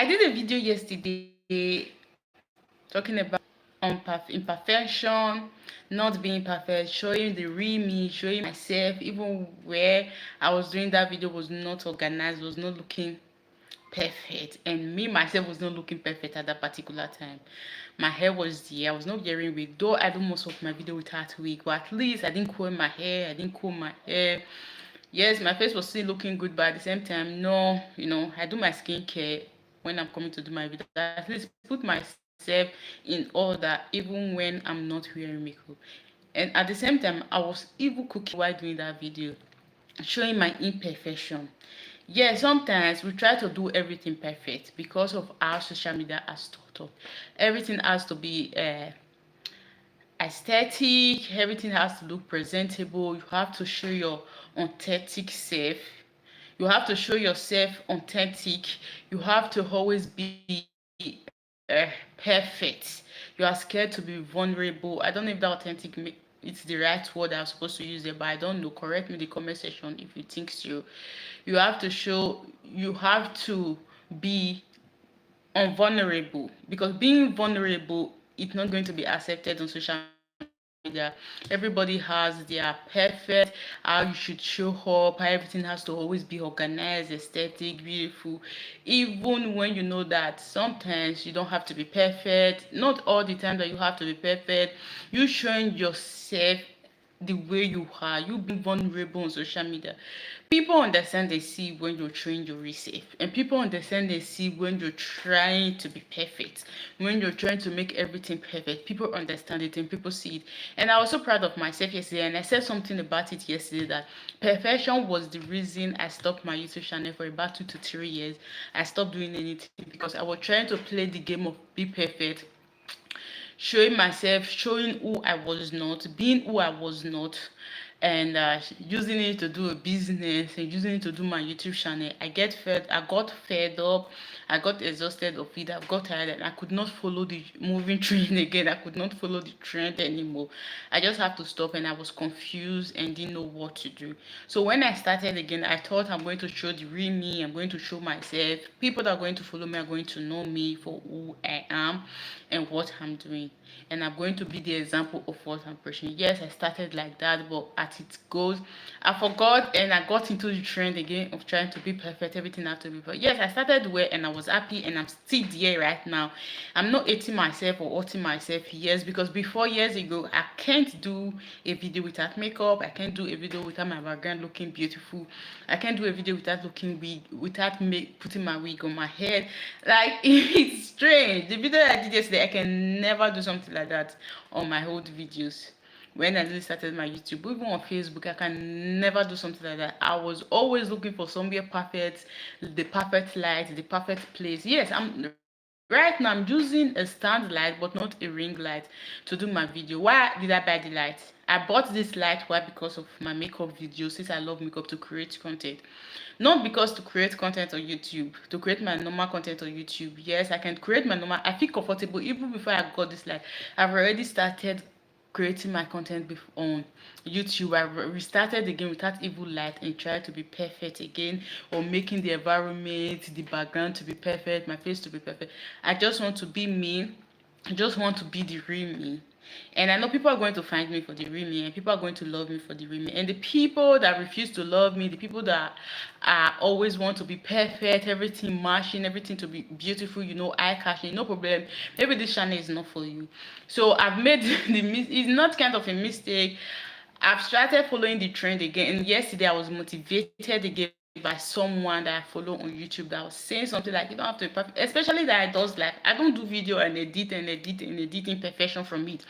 I did a video yesterday talking about imperfection, not being perfect, showing the real me, showing myself, even where I was doing that video was not organized, was not looking perfect, and me myself was not looking perfect at that particular time. My hair was there, I was not wearing wig, though I do most of my video without wig, but at least I didn't comb my hair, I didn't comb my hair. Yes, my face was still looking good, but at the same time, no, I do my skincare when I'm coming to do my video. At least put myself in order even when I'm not wearing makeup. And at the same time, I was even cooking while doing that video, showing my imperfection. Yeah, sometimes we try to do everything perfect because of how social media has taught us. Everything has to be aesthetic, everything has to look presentable. You have to show your authentic self. You have to show yourself authentic. You have to always be perfect. You are scared to be vulnerable. I don't know if that it's the right word I'm supposed to use there, but I don't know. Correct me in the comment section if you think so. You have to be unvulnerable, because being vulnerable is not going to be accepted on social media. Everybody has their perfect, how you should show up, how everything has to always be organized, aesthetic, beautiful. Even when you know that sometimes you don't have to be perfect, not all the time that you have to be perfect. You showing yourself the way you are, you being vulnerable on social media. People understand, they see when you're trying your research, and people understand, they see when you're trying to be perfect, when you're trying to make everything perfect. People understand it and people see it. And I was so proud of myself yesterday, and I said something about it yesterday, that perfection was the reason I stopped my YouTube channel for about 2 to 3 years. I stopped doing anything because I was trying to play the game of be perfect, showing myself, showing who I was not, being who I was not, and using it to do a business and using it to do my YouTube channel. I got fed up, I got exhausted of it, I got tired, and I could not follow the moving trend again. I could not follow the trend anymore. I just have to stop, and I was confused and didn't know what to do. So when I started again, I thought I'm going to show the real me, I'm going to show myself. People that are going to follow me are going to know me for who I am and what I'm doing. And I'm going to be the example of what I'm preaching. Yes, I started like that, but as it goes, I forgot and I got into the trend again of trying to be perfect. Everything had to be perfect. Yes, I started well and I was happy, and I'm still there right now. I'm not hating myself or hurting myself. Yes, because before, years ago, I can't do a video without makeup. I can't do a video without my background looking beautiful. I can't do a video without putting my wig on my head. Like it's strange. The video I did yesterday, I can never do something like that on my old videos. When I really started my YouTube, even on Facebook, I can never do something like that. I was always looking for somewhere perfect, the perfect light, the perfect place. Yes, I'm using a stand light, but not a ring light to do my video. Why did I buy the light? I bought this light, why? Because of my makeup videos, since I love makeup, to create content. Not because to create content on YouTube, to create my normal content on YouTube. Yes, I can create my normal. I feel comfortable. Even before I got this light, I've already started creating my content on YouTube. I restarted again without evil light and tried to be perfect again, or making the environment, the background to be perfect, my face to be perfect. I just want to be me. I just want to be the real me. And I know people are going to find me for the real me, and people are going to love me for the real me. And the people that refuse to love me, the people that always want to be perfect, everything matching, everything to be beautiful, eye catching, no problem. Maybe this channel is not for you. So I've made it's not kind of a mistake. I've started following the trend again. And yesterday I was motivated again by someone that I follow on YouTube that was saying something like, you don't have to be perfect. Especially that I don't do video and edit imperfection from it.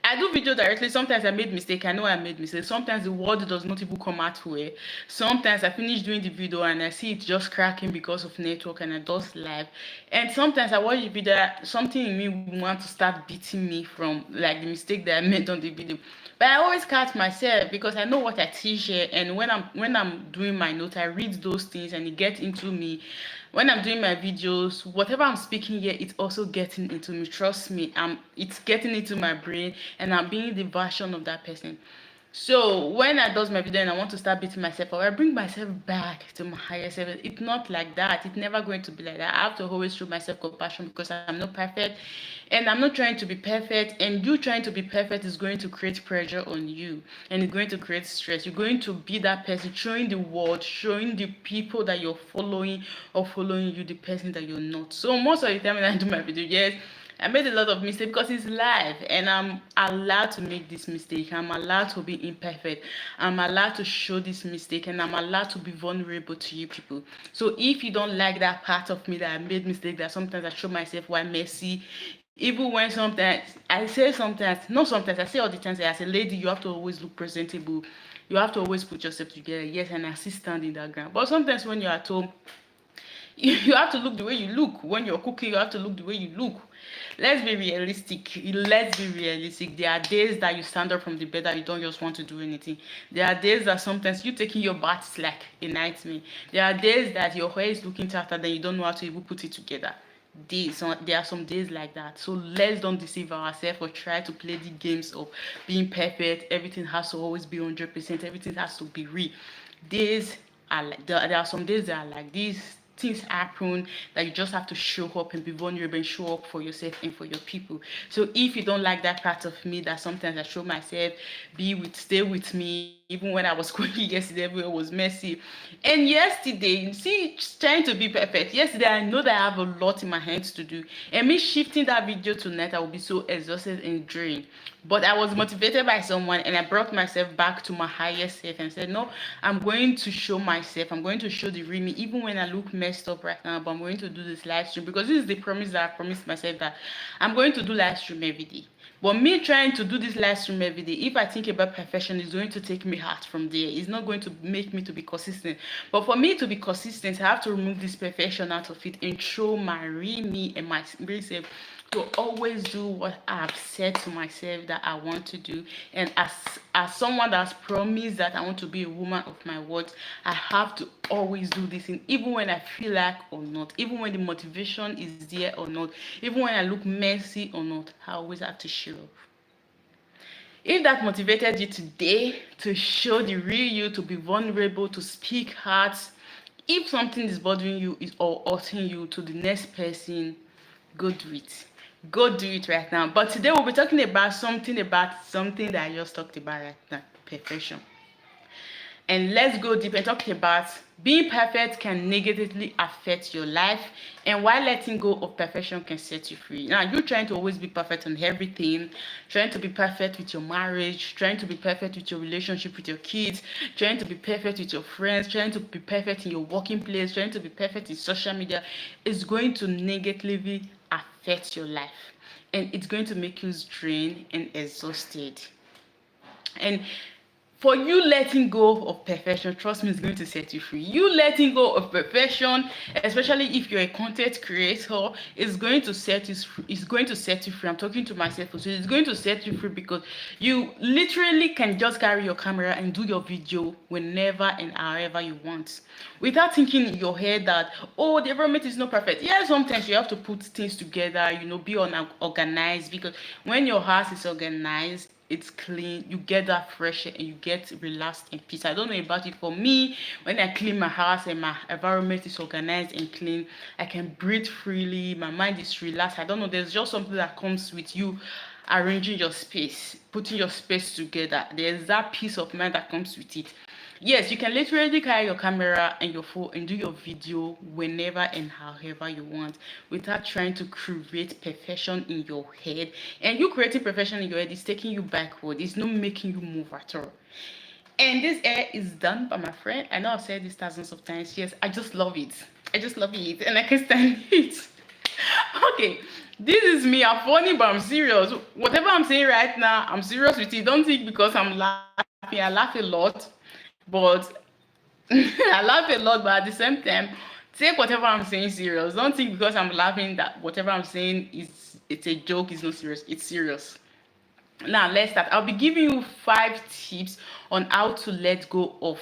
I do video directly. Sometimes I made mistake. I know I made mistake. Sometimes the word does not even come out well. Sometimes I finish doing the video and I see it just cracking because of network, and I just live. And sometimes I watch the video, something in me want to start beating me from like the mistake that I made on the video. But I always catch myself because I know what I teach here, and when I'm doing my notes, I read those things and it gets into me. When I'm doing my videos, whatever I'm speaking here, it's also getting into me. Trust me, it's getting into my brain, and I'm being the version of that person. So when I does my video and I want to start beating myself up, I bring myself back to my higher self. It's not like that. It's never going to be like that. I have to always show myself compassion because I'm not perfect, and I'm not trying to be perfect. And you trying to be perfect is going to create pressure on you, and it's going to create stress. You're going to be that person showing the world, showing the people that you're following or following you, the person that you're not. So most of the time when I do my video, yes, I made a lot of mistakes because it's life, and I'm allowed to make this mistake. I'm allowed to be imperfect. I'm allowed to show this mistake, and I'm allowed to be vulnerable to you people. So if you don't like that part of me that I made mistake, that sometimes I show myself why messy, even when sometimes I say sometimes, not sometimes, I say all the time, as a lady, you have to always look presentable. You have to always put yourself together. Yes, and assist stand in that ground. But sometimes when you're at home, you have to look the way you look. When you're cooking, you have to look the way you look. Let's be realistic. Let's be realistic. There are days that you stand up from the bed that you don't just want to do anything. There are days that sometimes you taking your bath is like a nightmare. There are days that your hair is looking tighter than you don't know how to even put it together. There are some days like that. So let's don't deceive ourselves or try to play the games of being perfect. Everything has to always be 100%. Everything has to be real. Days are like there are some days that are like this. Things happen that you just have to show up and be vulnerable and show up for yourself and for your people. So if you don't like that part of me that sometimes I show myself, stay with me. Even when I was cooking yesterday, everywhere was messy. And yesterday, see, trying to be perfect. Yesterday, I know that I have a lot in my hands to do. And me shifting that video tonight, I will be so exhausted and drained. But I was motivated by someone, and I brought myself back to my highest self and said, no, I'm going to show myself. I'm going to show the real me, even when I look messed up right now. But I'm going to do this live stream because this is the promise that I promised myself, that I'm going to do live stream every day. But me trying to do this live stream every day, if I think about perfection, it's going to take me out from there. It's not going to make me to be consistent. But for me to be consistent, I have to remove this perfection out of it and show my real me and my real self, to always do what I've said to myself that I want to do. And as someone that's promised that I want to be a woman of my words, I have to always do this thing, even when I feel like or not, even when the motivation is there or not, even when I look messy or not, I always have to show up. If that motivated you today to show the real you, to be vulnerable, to speak hard, if something is bothering you or hurting you to the next person, go do it. Go do it right now. But today we'll be talking about something that I just talked about right now, perfection. And let's go deep and talk about being perfect can negatively affect your life, and why letting go of perfection can set you free. Now, you're trying to always be perfect on everything, trying to be perfect with your marriage, trying to be perfect with your relationship with your kids, trying to be perfect with your friends, trying to be perfect in your working place, trying to be perfect in social media, is going to negatively affect your life, and it's going to make you drained and exhausted. And for you letting go of perfection, trust me, it's going to set you free. You letting go of perfection, especially if you're a content creator, is going to set you free. It's going to set you free. I'm talking to myself, so it's going to set you free because you literally can just carry your camera and do your video whenever and however you want, without thinking in your head that, oh, the environment is not perfect. Yeah, sometimes you have to put things together, be organized, because when your house is organized, it's clean, you get that fresh air and you get relaxed and peace. I don't know about it. For me, when I clean my house and my environment is organized and clean, I can breathe freely, my mind is relaxed. I don't know, there's just something that comes with you arranging your space, putting your space together. There's that peace of mind that comes with it. Yes, you can literally carry your camera and your phone and do your video whenever and however you want, without trying to create perfection in your head. And you creating perfection in your head is taking you backward. It's not making you move at all. And this hair is done by my friend. I know I've said this thousands of times. Yes, I just love it. I just love it, and I can stand it. Okay, this is me. I'm funny, but I'm serious. Whatever I'm saying right now, I'm serious with it. Don't think because I'm laughing. I laugh a lot, but I laugh a lot, but at the same time, take whatever I'm saying serious. Don't think because I'm laughing that whatever I'm saying it's a joke, it's not serious. It's serious. Now let's start. I'll be giving you 5 tips on how to let go of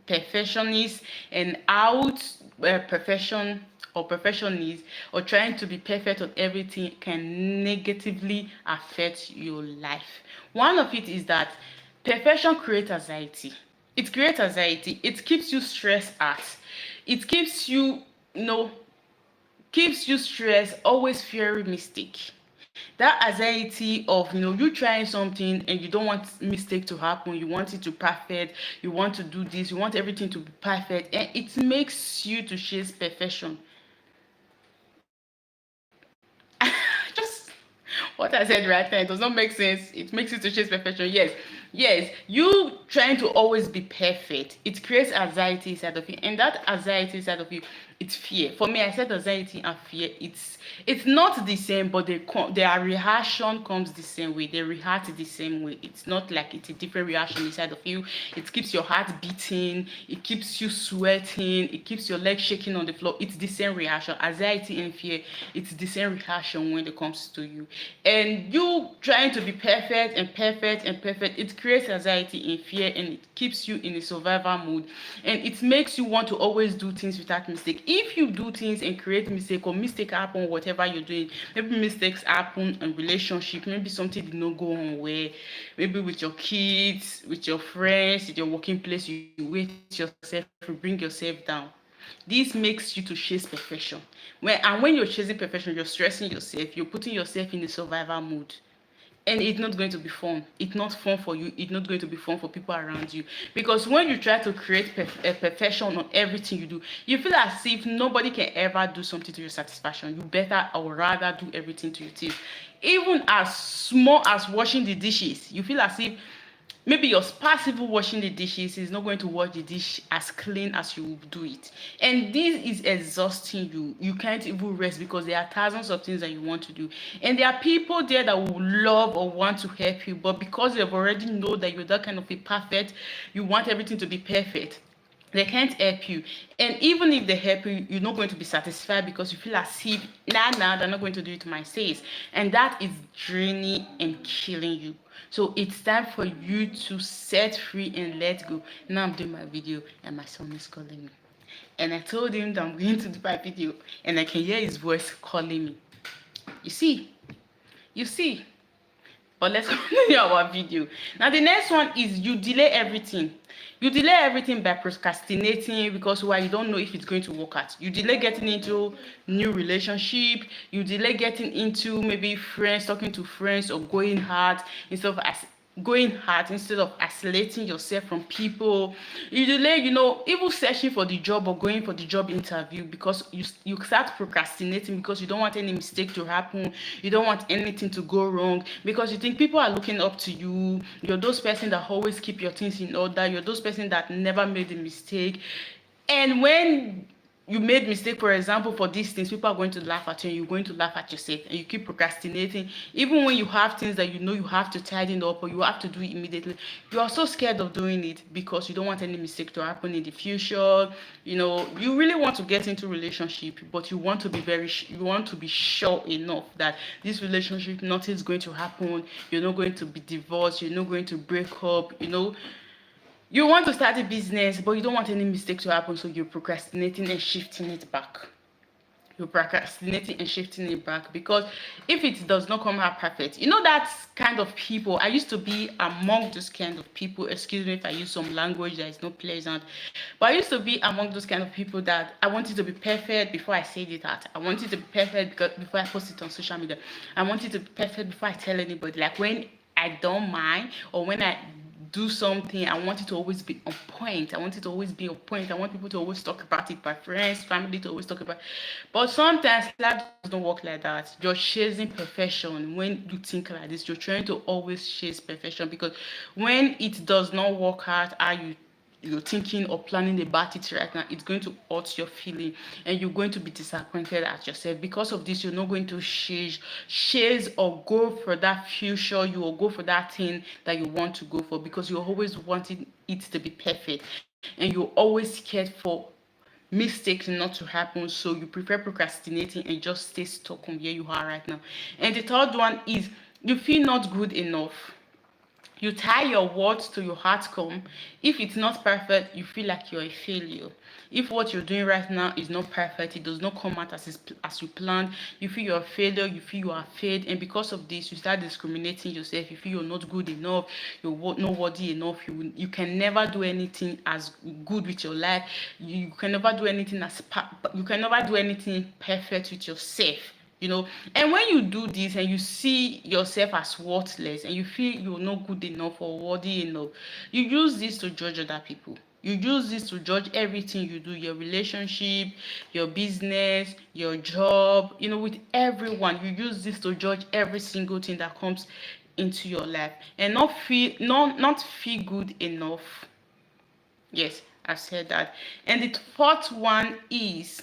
perfectionists, and how perfection or perfectionist or trying to be perfect on everything can negatively affect your life. One of it is that Perfection creates anxiety. It creates anxiety. It keeps you stressed out. It keeps you, keeps you stressed, always fearing mistake. That anxiety of, you trying something and you don't want mistake to happen, you want it to perfect, you want to do this, you want everything to be perfect, and it makes you to chase perfection. Just what I said right now, it does not make sense. It makes you to chase perfection. Yes, you trying to always be perfect, it creates anxiety inside of you, and that anxiety inside of you, it's fear. For me, I said anxiety and fear, it's not the same, but their reaction comes the same way. They react the same way. It's not like it's a different reaction inside of you. It keeps your heart beating, it keeps you sweating, it keeps your legs shaking on the floor. It's the same reaction. Anxiety and fear, it's the same reaction when it comes to you. And you trying to be perfect and perfect and perfect, it creates anxiety and fear, and it keeps you in a survival mode, and it makes you want to always do things without mistake. If you do things and create mistake, or mistake happen, whatever you're doing, maybe mistakes happen in relationship, maybe something did not go on well, maybe with your kids, with your friends, with your working place, you wait yourself, you bring yourself down. This makes you to chase perfection. When you're chasing perfection, you're stressing yourself, you're putting yourself in a survival mode, and it's not going to be fun. It's not fun for you. It's not going to be fun for people around you, because when you try to create a perfection on everything you do, you feel as if nobody can ever do something to your satisfaction. You better or rather do everything to your team. Even as small as washing the dishes, you feel as if maybe your spouse even washing the dishes is not going to wash the dish as clean as you will do it, and this is exhausting you. You can't even rest because there are thousands of things that you want to do, and there are people there that will love or want to help you, but because they've already know that you're that kind of a perfect, you want everything to be perfect, they can't help you. And even if they help you, you're not going to be satisfied, because you feel as if they're not going to do it to my face, and that is draining and killing you. So it's time for you to set free and let go. Now I'm doing my video and my son is calling me, and I told him that I'm going to do my video, and I can hear his voice calling me. You see, you see but let's continue our video. Now the next one is you delay everything. You delay everything by procrastinating, because why? You don't know if it's going to work out. You delay getting into new relationship, you delay getting into maybe friends, talking to friends, or going hard instead of isolating yourself from people. You delay, even searching for the job or going for the job interview, because you start procrastinating, because you don't want any mistake to happen, you don't want anything to go wrong, because you think people are looking up to you. You're those person that always keep your things in order, you're those person that never made a mistake. And when you made mistake, for example, for these things, people are going to laugh at you, and you're going to laugh at yourself, and you keep procrastinating. Even when you have things that you have to tidy up, or you have to do it immediately, you are so scared of doing it, because you don't want any mistake to happen in the future. You really want to get into relationship, but you want to be sure enough that this relationship, nothing is going to happen, you're not going to be divorced, you're not going to break up. You want to start a business, but you don't want any mistake to happen, so you're procrastinating and shifting it back. Because if it does not come out perfect, that kind of people. I used to be among those kind of people. Excuse me if I use some language that is not pleasant, but I used to be among those kind of people that I wanted to be perfect before I said it out. I wanted to be perfect before I post it on social media. I wanted to be perfect before I tell anybody. Like when I don't mind, or when I do something, I want it to always be on point. I want it to always be on point. I want people to always talk about it, my friends, family to always talk about it. But sometimes life doesn't work like that. You're chasing perfection. When you think like this, you're trying to always chase perfection, because when it does not work out how you're thinking or planning about it right now, it's going to hurt your feeling, and you're going to be disappointed at yourself. Because of this, you're not going to chase or go for that future. You will go for that thing that you want to go for, because you're always wanting it to be perfect, and you're always scared for mistakes not to happen, so you prefer procrastinating and just stay stuck on where you are right now. And the third one is you feel not good enough. You tie your words to your outcome. If it's not perfect, you feel like you're a failure. If what you're doing right now is not perfect, it does not come out as you planned, you feel you're a failure, you feel you are failed, and because of this, you start discriminating yourself. You feel you're not good enough, you're not worthy enough, you can never do anything as good with your life, you can never do anything you can never do anything perfect with yourself. And when you do this and you see yourself as worthless and you feel you're not good enough or worthy enough, you use this to judge other people. You use this to judge everything you do, your relationship, your business, your job, with everyone. You use this to judge every single thing that comes into your life and not feel good enough. Yes, I said that. And the fourth one is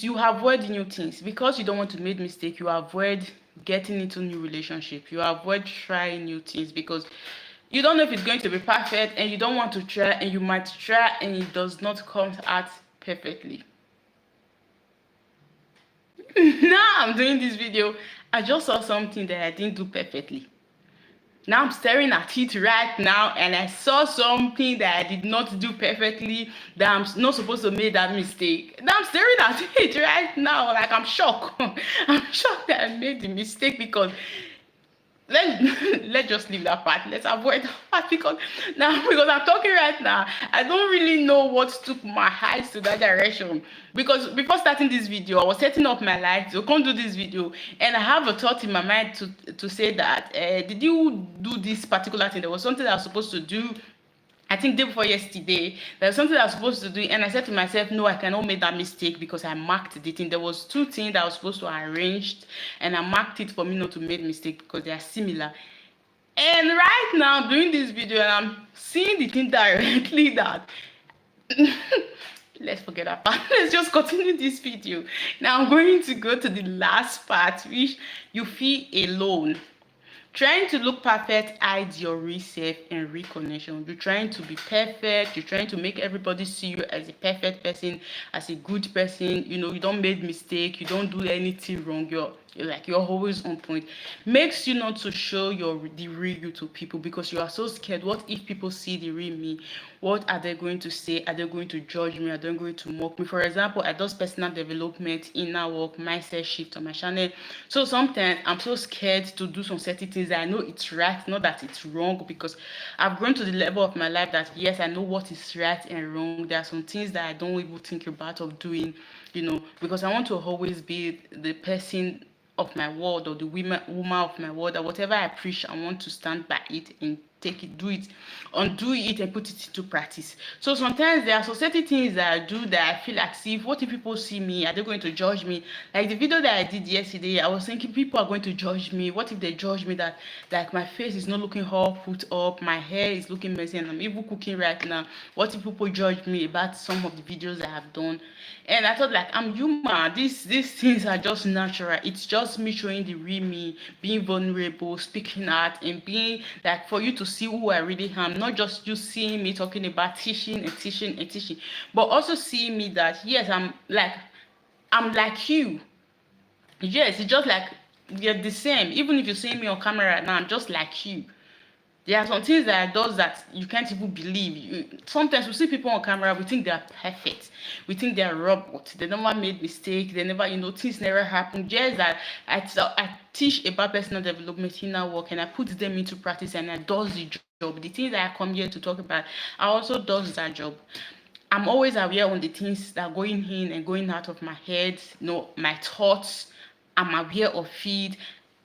you avoid new things because you don't want to make mistake. You avoid getting into new relationship. You avoid trying new things because you don't know if it's going to be perfect and you don't want to try, and you might try and it does not come out perfectly. Now I'm doing this video, I just saw something that I didn't do perfectly. Now I'm staring at it right now and I saw something that I did not do perfectly, that I'm not supposed to make that mistake. Now I'm staring at it right now, like I'm shocked. I'm shocked that I made the mistake because let's just leave that part. Let's avoid that part because I'm talking right now, I don't really know what took my eyes to that direction. Because before starting this video, I was setting up my life to come do this video, and I have a thought in my mind to say that did you do this particular thing? There was something I was supposed to do, I think day before yesterday, there's something I was supposed to do, and I said to myself, no, I cannot make that mistake because I marked the thing. There was two things that I was supposed to arrange, and I marked it for me not to make mistake because they are similar. And right now, I'm doing this video, and I'm seeing the thing directly that let's forget that part. Let's just continue this video. Now I'm going to go to the last part, which you feel alone. Trying to look perfect hides your real self and reconnection. You're trying to be perfect. You're trying to make everybody see you as a perfect person, as a good person. You don't make mistake. You don't do anything wrong. You're always on point. Makes you not to show the real you to people because you are so scared. What if people see the real me? What are they going to say? Are they going to judge me? Are they going to mock me? For example, I do personal development, inner work, mindset shift on my channel. So sometimes I'm so scared to do some certain things that I know it's right, not that it's wrong, because I've grown to the level of my life that yes, I know what is right and wrong. There are some things that I don't even think about of doing, because I want to always be the person of my word, or the woman of my word, or whatever I preach, I want to stand by it and take it, undo it and put it into practice. So sometimes there are certain things that I do that I feel like, see, what if people see me? Are they going to judge me? Like the video that I did yesterday, I was thinking people are going to judge me. What if they judge me that like my face is not looking all put up, my hair is looking messy, and I'm even cooking right now? What if people judge me about some of the videos I have done? And I thought, like, I'm human. These things are just natural. It's just me showing the real me, being vulnerable, speaking out, and being like, for you to see who I really am. Not just you seeing me talking about teaching and teaching and teaching, but also seeing me that yes, I'm like you. Yes, it's just like you're the same. Even if you see me on camera right now, I'm just like you. There are some things that I do that you can't even believe. Sometimes we see people on camera, we think they are perfect. We think they are robots. They never made mistakes. They never, things never happen. Just that I teach about personal development, inner work, and I put them into practice, and I do the job. The things that I come here to talk about, I also do that job. I'm always aware on the things that are going in and going out of my head, my thoughts. I'm aware of it.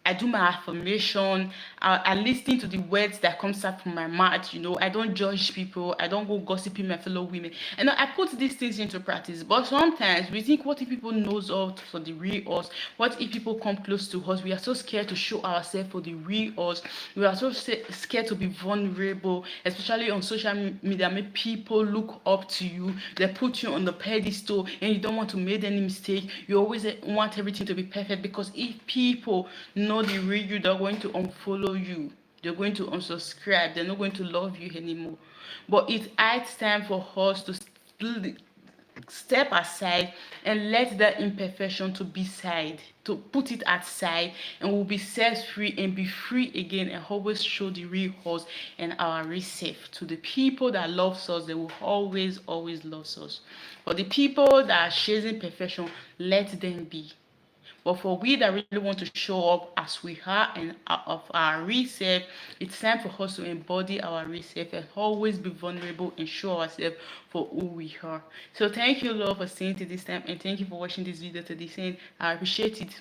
I do my affirmation. I listen to the words that comes out from my mouth. I don't judge people. I don't go gossiping my fellow women. And I put these things into practice. But sometimes we think, what if people knows us for the real us? What if people come close to us? We are so scared to show ourselves for the real us. We are so scared to be vulnerable, especially on social media. Make people look up to you. They put you on the pedestal, and you don't want to make any mistake. You always want everything to be perfect, because if people know the real you, they're going to unfollow you, they're going to unsubscribe, they're not going to love you anymore. But it's time for us to step aside and let that imperfection to be side, to put it aside, and we'll be set free and be free again, and always show the real us and our real self to the people that loves us. They will always love us. But the people that are chasing perfection, let them be. But for we that really want to show up as we are and of our real self, it's time for us to embody our real self and always be vulnerable and show ourselves for who we are. So thank you, Lord, for staying to this time, and thank you for watching this video to this end. I appreciate it.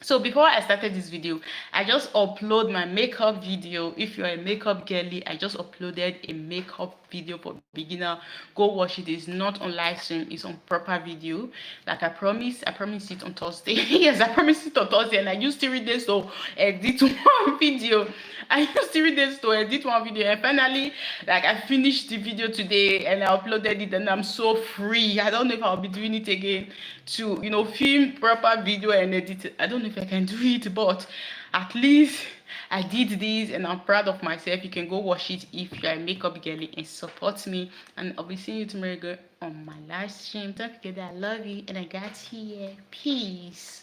So before I started this video, I just upload my makeup video. If you're a makeup girly, I just uploaded a makeup video for beginner. Go watch it. It's not on live stream, it's on proper video. Like I promised it on Thursday. Yes, I promised it on Thursday, and I used 3 days to edit one video. I used 3 days to edit one video, and finally, like, I finished the video today and I uploaded it, and I'm so free. I don't know if I'll be doing it again to, you know, film proper video and edit it. I don't know if I can do it, but at least I did this and I'm proud of myself. You can go watch it if you're a makeup girly and support me. And I'll be seeing you tomorrow on my live stream. Don't forget that I love you and I got here. Peace.